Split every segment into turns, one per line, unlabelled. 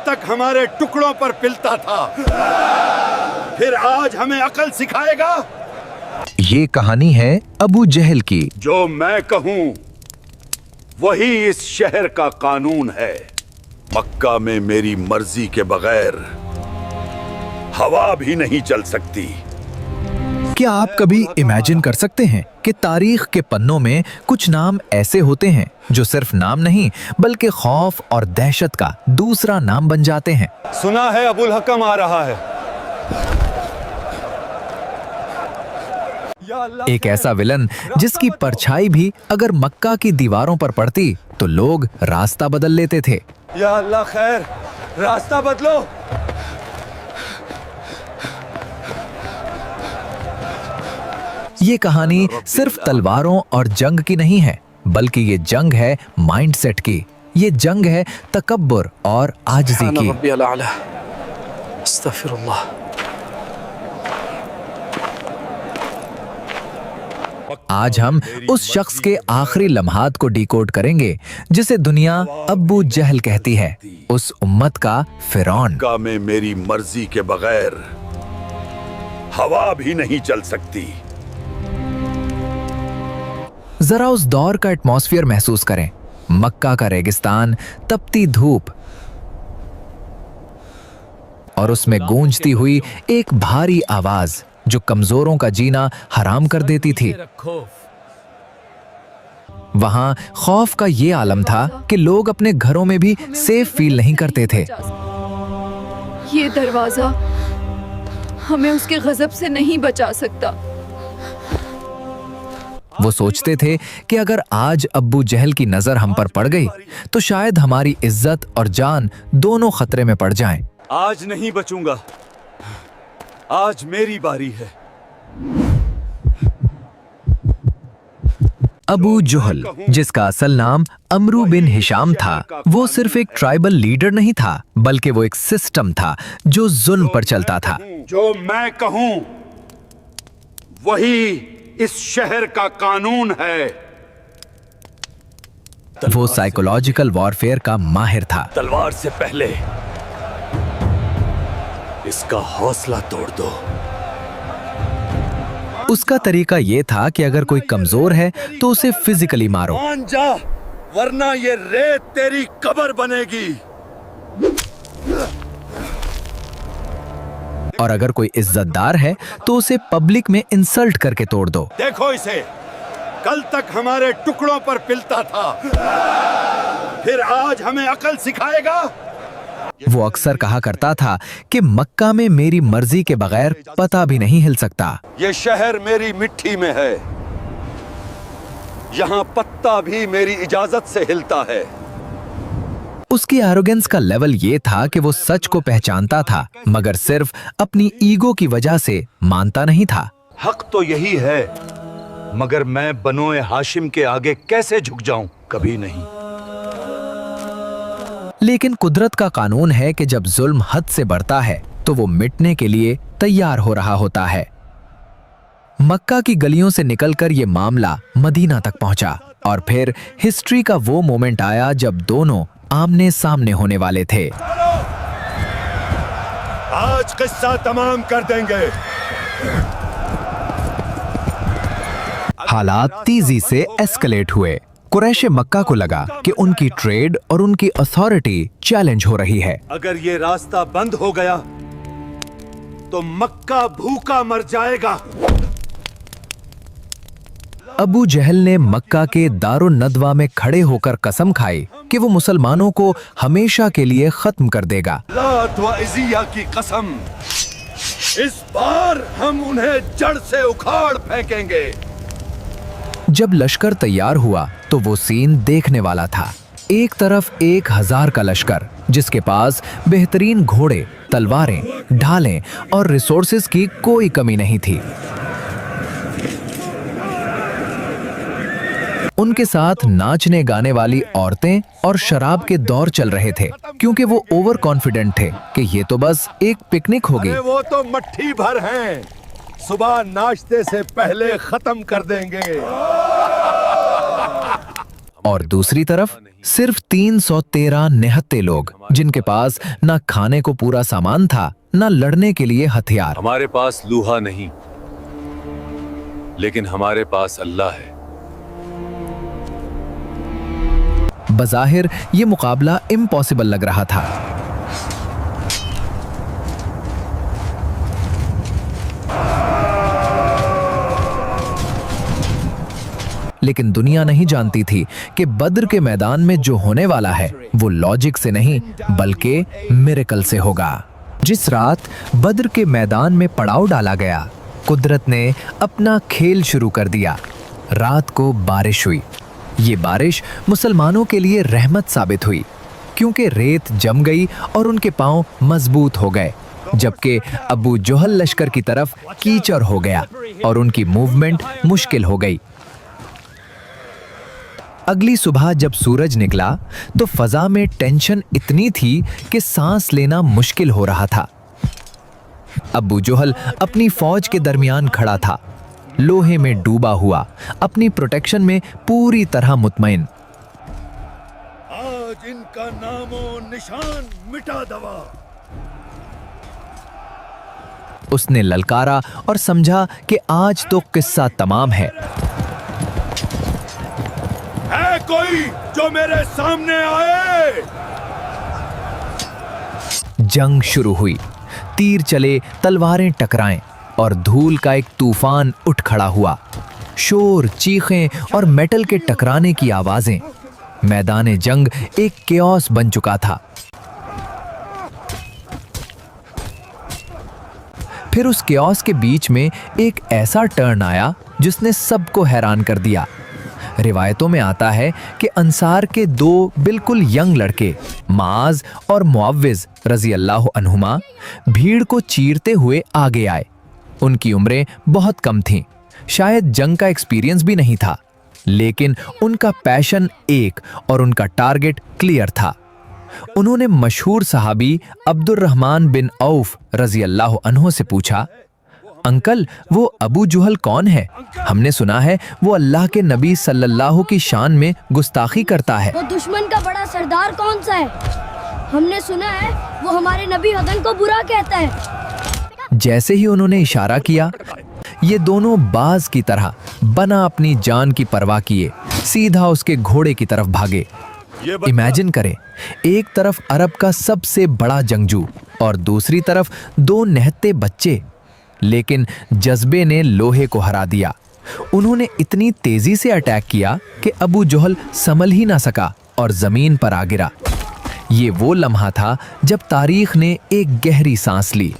तक हमारे टुकड़ों पर पिलता था, फिर आज हमें अकल सिखाएगा।
ये कहानी है अबू जहल की।
जो मैं कहूं वही इस शहर का कानून है। मक्का में मेरी मर्जी के बगैर हवा भी नहीं चल सकती।
क्या आप कभी इमेजिन कर सकते हैं कि तारीख के पन्नों में कुछ नाम ऐसे होते हैं जो सिर्फ नाम नहीं बल्कि खौफ और दहशत का दूसरा नाम बन जाते हैं।
सुना है अबुल हकम आ रहा है।
एक ऐसा विलन जिसकी परछाई भी अगर मक्का की दीवारों पर पड़ती तो लोग रास्ता बदल लेते थे।
या अल्लाह खैर, रास्ता बदलो।
ये कहानी सिर्फ तलवारों और जंग की नहीं है, बल्कि ये जंग है माइंडसेट की। ये जंग है तकब्बुर और आजिज़ी की। आज हम उस शख्स के आखिरी लम्हात को डिकोड करेंगे जिसे दुनिया अब्बू जहल कहती है, उस उम्मत का फिरौन।
मक्का में मेरी मर्जी के बगैर हवा भी नहीं चल सकती।
जरा उस दौर का एटमॉस्फेयर महसूस करें। मक्का का रेगिस्तान, तपती धूप और उसमें गूंजती हुई एक भारी आवाज जो कमजोरों का जीना हराम कर देती थी। वहां खौफ का ये आलम था कि लोग अपने घरों में भी सेफ फील नहीं करते थे।
ये दरवाजा हमें उसके गजब से नहीं बचा सकता।
वो सोचते थे कि अगर आज अब्बू जहल की नजर हम पर पड़ गई तो शायद हमारी इज्जत और जान दोनों खतरे में पड़ जाएं।
आज नहीं बचूंगा, आज मेरी बारी है।
अबू जहल, जिसका असल नाम अमरू बिन हिशाम था, वो सिर्फ एक ट्राइबल लीडर नहीं था, बल्कि वो एक सिस्टम था जो जुल्म पर चलता था।
जो मैं कहूं वही इस शहर का कानून है।
वो साइकोलॉजिकल वॉरफेयर का माहिर था।
तलवार से पहले इसका हौसला तोड़ दो।
उसका तरीका ये था कि अगर कोई कमजोर है तो उसे फिजिकली मारो।
मान जा, वरना ये रेत तेरी कब्र बनेगी।
और अगर कोई इज्जतदार है तो उसे पब्लिक में इंसल्ट करके तोड़ दो।
देखो इसे, कल तक हमारे टुकड़ों पर पिलता था, फिर आज हमें अकल सिखाएगा।
वो अक्सर कहा करता था कि मक्का में मेरी मर्जी के बगैर पता भी नहीं हिल सकता।
ये शहर मेरी मिट्टी में है, यहाँ पत्ता भी मेरी इजाजत से हिलता है।
उसकी एरोगेंस का लेवल ये था कि वो सच को पहचानता था, मगर सिर्फ अपनी ईगो की वजह से मानता नहीं था।
हक तो यही है, मगर मैं बनो हाशिम के आगे कैसे झुक जाऊं? कभी नहीं।
लेकिन कुदरत का कानून है कि जब जुल्म हद से बढ़ता है तो वो मिटने के लिए तैयार हो रहा होता है। मक्का की गलियों से निकलकर ये मामला मदीना तक पहुंचा और फिर हिस्ट्री का वो मोमेंट आया जब दोनों आमने सामने होने वाले थे।
आज किस्सा तमाम कर देंगे।
हालात तेजी से एस्केलेट हुए। कुरैश मक्का को लगा कि उनकी ट्रेड और उनकी अथॉरिटी चैलेंज हो रही है।
अगर ये रास्ता बंद हो गया तो मक्का भूखा मर जाएगा।
अबू जहल ने मक्का के दारुन नदवा में खड़े होकर कसम खाई कि वो मुसलमानों को हमेशा के लिए खत्म कर देगा।
लात व इज़िया की कसम, इस बार हम उन्हें जड़ से उखाड़ फेंकेंगे।
जब लश्कर तैयार हुआ तो वो सीन देखने वाला था। एक तरफ 1000 का लश्कर जिसके पास बेहतरीन घोड़े, तलवारें, ढालें और रिसोर्सेज की कोई कमी नहीं थी। उनके साथ नाचने गाने वाली औरतें और शराब के दौर चल रहे थे, क्योंकि वो ओवर कॉन्फिडेंट थे कि ये तो बस एक पिकनिक होगी।
वो तो मट्ठी भर हैं, सुबह नाश्ते से पहले खत्म कर देंगे।
और दूसरी तरफ सिर्फ 313 निहत्थे लोग, जिनके पास ना खाने को पूरा सामान था, ना लड़ने के लिए हथियार।
हमारे पास लूहा नहीं, लेकिन हमारे पास अल्लाह है।
बज़ाहिर ये मुकाबला इम्पॉसिबल लग रहा था। लेकिन दुनिया नहीं जानती थी कि बद्र के मैदान में जो होने वाला है वो लॉजिक से नहीं बल्कि मिरेकल से होगा। जिस रात बद्र के मैदान में पड़ाव डाला गया, कुदरत ने अपना खेल शुरू कर दिया। रात को बारिश हुई। ये बारिश मुसलमानों के लिए रहमत साबित हुई, क्योंकि रेत जम गई और उनके पांव मजबूत हो गए, जबकि अबू जोहल लश्कर की तरफ कीचड़ हो गया और उनकी मूवमेंट मुश्किल हो गई। अगली सुबह जब सूरज निकला तो फजा में टेंशन इतनी थी कि सांस लेना मुश्किल हो रहा था। अबू जोहल अपनी फौज के दरमियान खड़ा था, लोहे में डूबा हुआ, अपनी प्रोटेक्शन में पूरी तरह मुतमईन।
आज इनका नामो निशान मिटा दवा।
उसने ललकारा और समझा कि आज तो किस्सा तमाम है
कोई जो मेरे सामने आए।
जंग शुरू हुई। तीर चले, तलवारें टकराएं और धूल का एक तूफान उठ खड़ा हुआ। शोर, चीखें और मेटल के टकराने की आवाजें। मैदान जंग एक केओस बन चुका था। फिर उस केओस के बीच में एक ऐसा टर्न आया जिसने सबको हैरान कर दिया। रिवायतों में आता है कि अंसार के दो बिल्कुल यंग लड़के माज और मुअव्विज रजी अल्लाह अन्हुमा भीड़ को चीरते हुए आगे आए। उनकी उम्रें बहुत कम थीं, शायद जंग का एक्सपीरियंस भी नहीं था, लेकिन उनका पैशन एक और उनका टारगेट क्लियर था। उन्होंने मशहूर सहाबी अब्दुर्रहमान बिन औफ रजी अल्लाह अन्हु से पूछा, अंकल वो अबू जुहल कौन है? हमने सुना है वो अल्लाह के नबी सल्लल्लाहु की शान में गुस्ताखी करता है।
वो दुश्मन का बड़ा सरदार कौन सा है? हमने सुना है वो हमारे नबी हदन को बुरा कहता है।
जैसे ही उन्होंने इशारा किया, ये दोनों बाज की तरह बना अपनी जान की परवाह किए सीधा उसके घोड़े की तरफ भागे। इमेजिन करें, एक तरफ अरब का सबसे बड़ा जंगजू और दूसरी तरफ दो निहत्थे बच्चे, लेकिन जज्बे ने लोहे को हरा दिया। उन्होंने इतनी तेजी से अटैक किया कि अबू जोहल संभल ही ना सका और जमीन पर आ गिरा। ये वो लम्हा था जब तारीख ने एक गहरी सांस ली।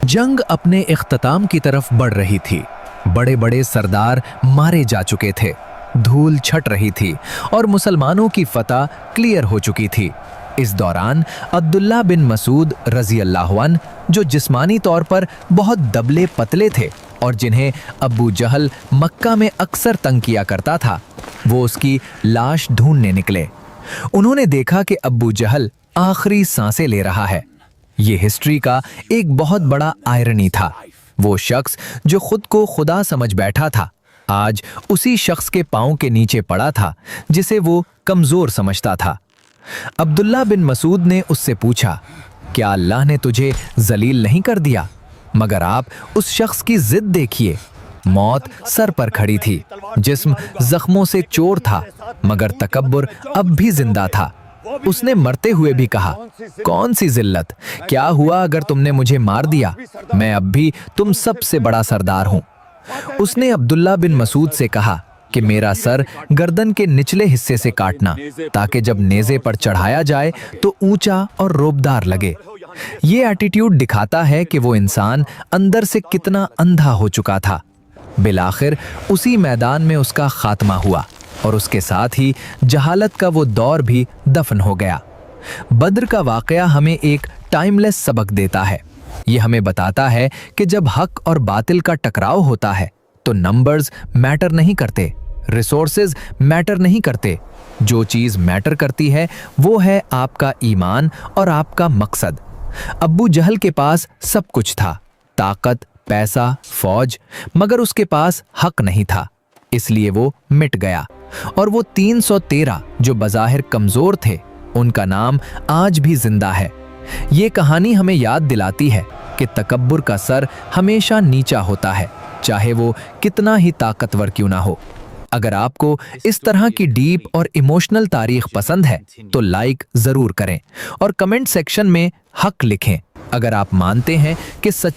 जंग अपने इख्तिताम की तरफ बढ़ रही थी। बड़े बड़े सरदार मारे जा चुके थे, धूल छट रही थी और मुसलमानों की फतह क्लियर हो चुकी थी। इस दौरान अब्दुल्ला बिन मसूद रजी अल्लाह अन्हु, जो जिस्मानी तौर पर बहुत दबले पतले थे और जिन्हें अबू जहल मक्का में अक्सर तंग किया करता था, वो उसकी लाश ढूंढने निकले। उन्होंने देखा कि अबू जहल आखिरी सांसें ले रहा है। ये हिस्ट्री का एक बहुत बड़ा आयरनी था। वो शख्स जो खुद को खुदा समझ बैठा था, आज उसी शख्स के पांव के नीचे पड़ा था जिसे वो कमजोर समझता था। अब्दुल्ला बिन मसूद ने उससे पूछा, क्या अल्लाह ने तुझे जलील नहीं कर दिया? मगर आप उस शख्स की जिद देखिए। मौत सर पर खड़ी थी, जिस्म जख्मों से चोर था, मगर तकब्बुर अब भी जिंदा था। उसने मरते हुए भी कहा, कौन सी जिल्लत, क्या हुआ अगर तुमने मुझे मार दिया? मैं अब भी तुम सबसे बड़ा सरदार हूं। उसने अब्दुल्ला बिन मसूद से कहा कि मेरा सर गर्दन के निचले हिस्से से काटना, ताकि जब नेज़े पर चढ़ाया जाए तो ऊंचा और रोबदार लगे। ये एटीट्यूड दिखाता है कि वो इंसान अंदर से कितना अंधा हो चुका था। बिलाखिर उसी मैदान में उसका खात्मा हुआ और उसके साथ ही जहालत का वो दौर भी दफन हो गया। बद्र का वाकया हमें एक टाइमलेस सबक देता है। ये हमें बताता है कि जब हक और बातिल का टकराव होता है तो नंबर्स मैटर नहीं करते, रिसोर्सेज मैटर नहीं करते। जो चीज मैटर करती है वो है आपका ईमान और आपका मकसद। अब्बू जहल के पास सब कुछ था, ताकत, पैसा, फौज, मगर उसके पास हक नहीं था। इसलिए वो मिट गया। और वो 313 जो बज़ाहिर कमजोर थे, उनका नाम आज भी जिंदा है। ये कहानी हमें याद दिलाती है कि तकब्बुर का सर हमेशा नीचा होता है, चाहे वो कितना ही ताकतवर क्यों ना हो। अगर आपको इस तरह की डीप और इमोशनल तारीख पसंद है तो लाइक जरूर करें और कमेंट सेक्शन में हक लिखें अगर आप मानते हैं कि सच